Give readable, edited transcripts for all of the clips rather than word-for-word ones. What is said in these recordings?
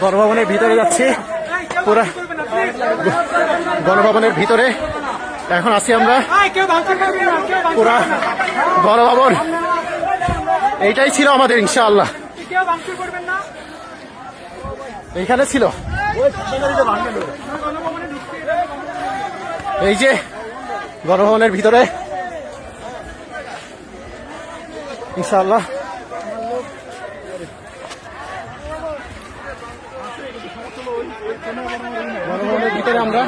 গণভবনের ভিতরে যাচ্ছি, পুরা গণভবনের ভিতরে এখন আছি আমরা। পুরা গণভবন এইটাই ছিল আমাদের, ইনশাআল্লাহ এইখানে ছিল। এই যে গণভবনের ভিতরে ইনশাআল্লাহ গণভবনের ভিতরে আমরা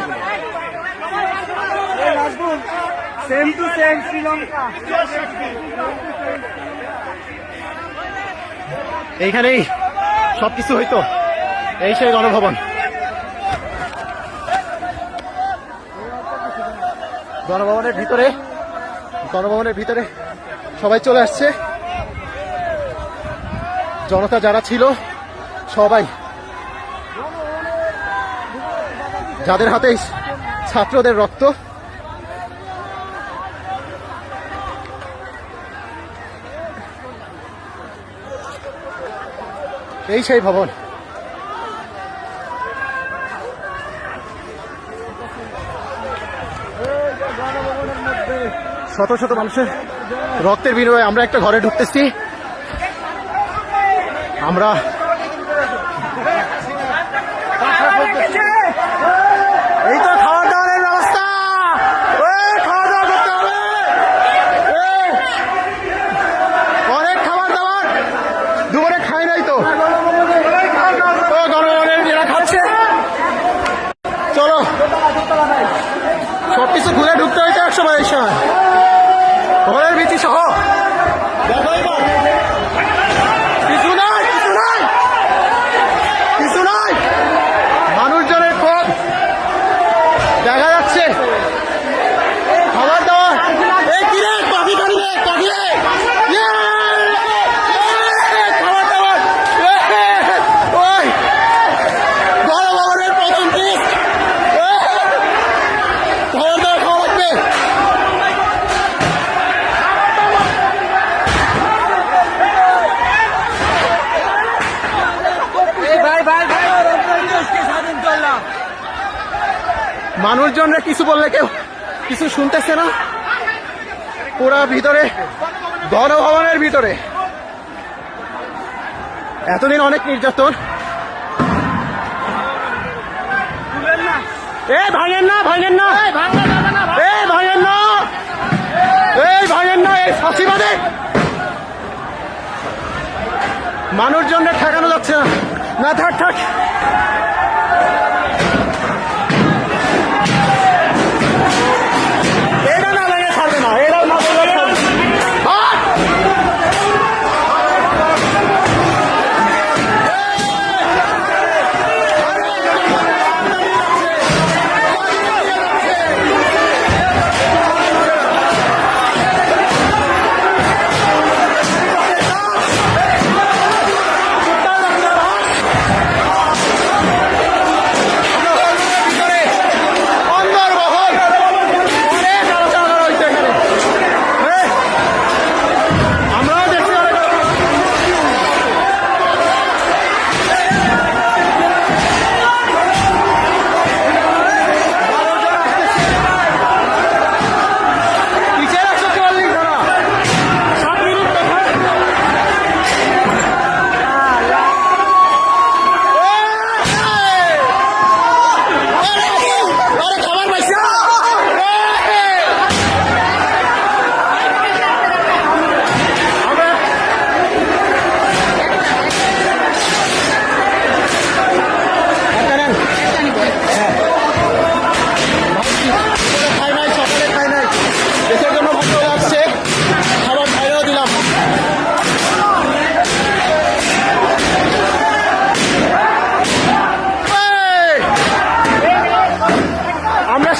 এইখানেই সবকিছু হইতো। এই সেই গণভবন। গণভবনের ভিতরে সবাই চলে আসছে। জনতা যারা ছিল সবাই, যাদের হাতে ছাত্রদের রক্ত, এই সেই ভবন। শত শত মানুষের রক্তের বিনিময়ে আমরা একটা ঘরে ঢুকতেছি। আমরা এই তো খাওয়া দাওয়ার ব্যবস্থা, খাওয়া দাওয়া করতে হবে। অনেক খাবার দাবার দুপুরে খাই নাই তো, গণভবনের এরা খাচ্ছে। চলো সবকিছু ঘুরে ঢুকতে হইতো 100 সময় ঘরের ভিত্তি সহ। কিছু নাই, মানুষজনের পথ দেখা যাচ্ছে। খাবার দাবার খাবার দাবার ওই গণভবনের প্রথম পিস খাবার দাবার খাওয়া লাগবে। মানুষজনরা কিছু বললে কেউ কিছু শুনতেছে না। পুরা ভিতরে গণভবনের ভিতরে এতদিন অনেক নির্যাতন। ভাঙেন না, এই ফাঁসিবাদে মানুষজনরা ঠেকানো যাচ্ছে না। থাক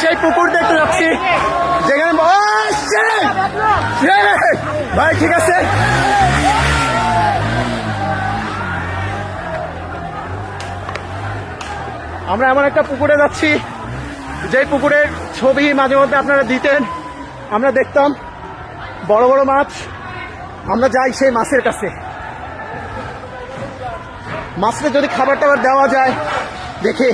সেই পুকুর দেখতে যাচ্ছি যেখানে ভাই ঠিক আছে। আমরা এমন একটা পুকুরে যাচ্ছি যে পুকুরের ছবি মাঝে মধ্যে আপনারা দিতেন, আমরা দেখতাম বড় বড় মাছ। আমরা যাই সেই মাছের কাছে, মাছকে যদি খাবার টাবার দেওয়া যায় দেখি।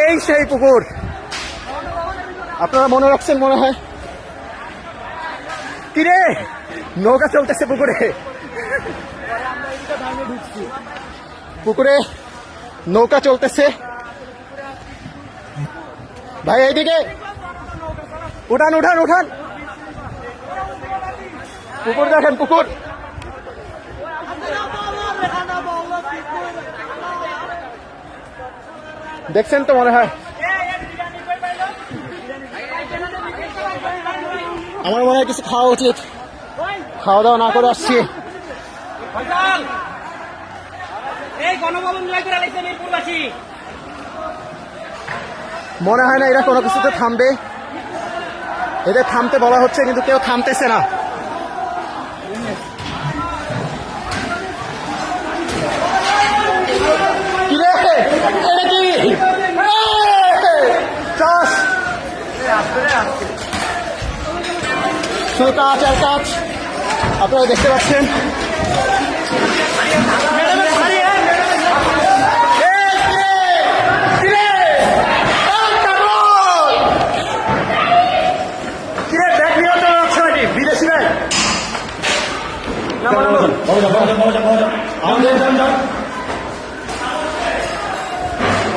এই সেই পুকুর, আপনারা মনে রাখছেন মনে হয়। কিরে নৌকা চলতেছে পুকুরে, পুকুরে নৌকা চলতেছে। ভাই এইদিকে উঠান উঠান উঠান, পুকুর দেখেন পুকুর। দেখছেন তো মনে হয়। আমার মনে হয় কিছু খাওয়া উচিত, খাওয়া দাওয়া না করে আসছি। মনে হয় না এরা কোনো কিছুতে থামবে, এদের থামতে বলা হচ্ছে কিন্তু কেউ থামতেছে না। শুধু কাজ আর কাজ, আপনারা দেখতে পাচ্ছেন।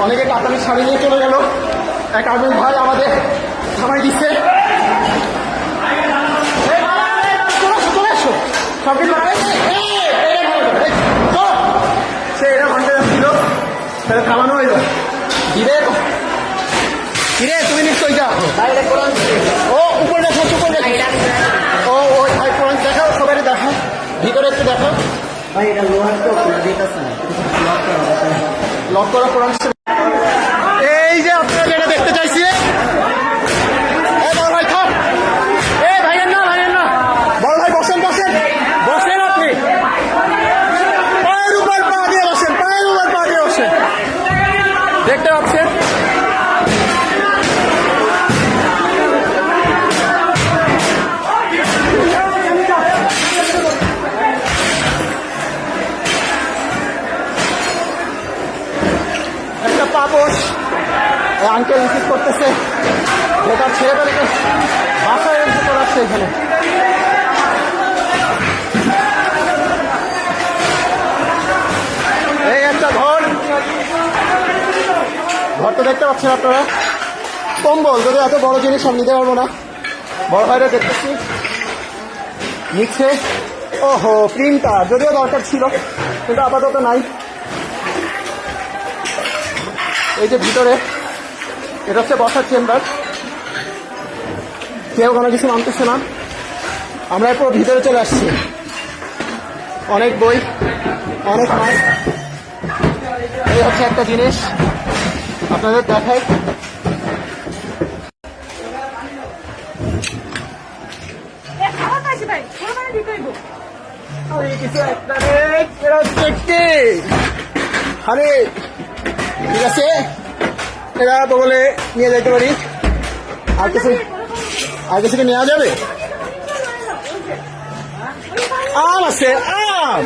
অনেকে কাতারি শাড়ি নিয়ে চলে গেল, এক আগুন ভাই আমাদের থামাই দিচ্ছে। সে এটা ভাঙতে যাচ্ছিল, সেটা থামানো হইল। কিরে তুমি নিশ্চয়ই যাও, ও উপরে দেখো, উপরে ও ওই ভাই কোরআন দেখাও, সবাই দেখাও, ভিতরে একটু দেখাও। ভাই এটা লোহার তো লক করা কোরআন। এই যে আপনারা যেটা দেখতে চাইছিলেন, বড় ভাই থাক, এ ভাইয়ের না, ভাইয়ের না, বড় ভাই বসেন বসেন বসেন, আপনি পায়ের উপর পা দিয়ে বসেন, পায়ের উপর পা দিয়ে বসেন। দেখতে পাচ্ছেন একটা পাপস আঙ্কেল রিসিভ করতেছে, যেটা ছেলেটাকে বাসায় এসে করাচ্ছে এখানে। এই একটা ঘর, ঘরটা দেখতে পাচ্ছেন আপনারা, কম্বল। যদি এত বড় জিনিস আমি নিতে পারবো না, বড় ভাইরা দেখতেছি নিচ্ছে। ওহো প্রিন্টার, যদিও দরকার ছিল কিন্তু আপাতত নাই। এই যে ভিতরে, এটা হচ্ছে বসার চেম্বার, কেউ কোনো কিছু মানতেছে না। আমরা পুরো ভিতরে চলে আসছি, অনেক বই, অনেক মাছ। এই হচ্ছে একটা জিনিস আপনাদের দেখাই। আরে ঠিক আছে, এরা বলে নিয়ে যাইতে পারি। আর কিছু কি নেওয়া যাবে? আম আছে, আম।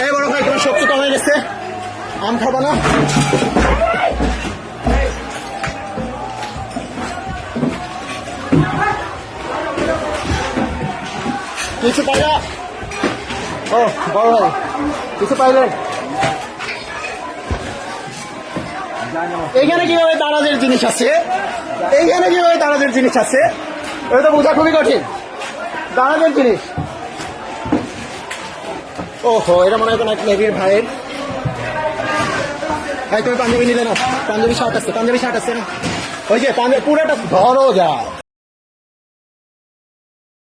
এই বড় ভাই তোমার শক্তি কমে গেছে, আম খাবা না? কিছু পাইলা? ও বড় ভাই কিছু পাইলেন? এইখানে কিভাবে দারাজের জিনিস আছে, এইখানে কিভাবে দারাজের জিনিস আছে, এটা তো বোঝা খুবই কঠিন। দারাজের জিনিস, ওহো এটা মনে হয় কোনো এক নেভির ভাইয়ের। ভাই তুমি পাঞ্জাবি নিলে না? পাঞ্জাবি শার্ট আছে, পাঞ্জাবি শার্ট আছে না? ওই যে পাঞ্জাবি পুরোটা ধরো যায়।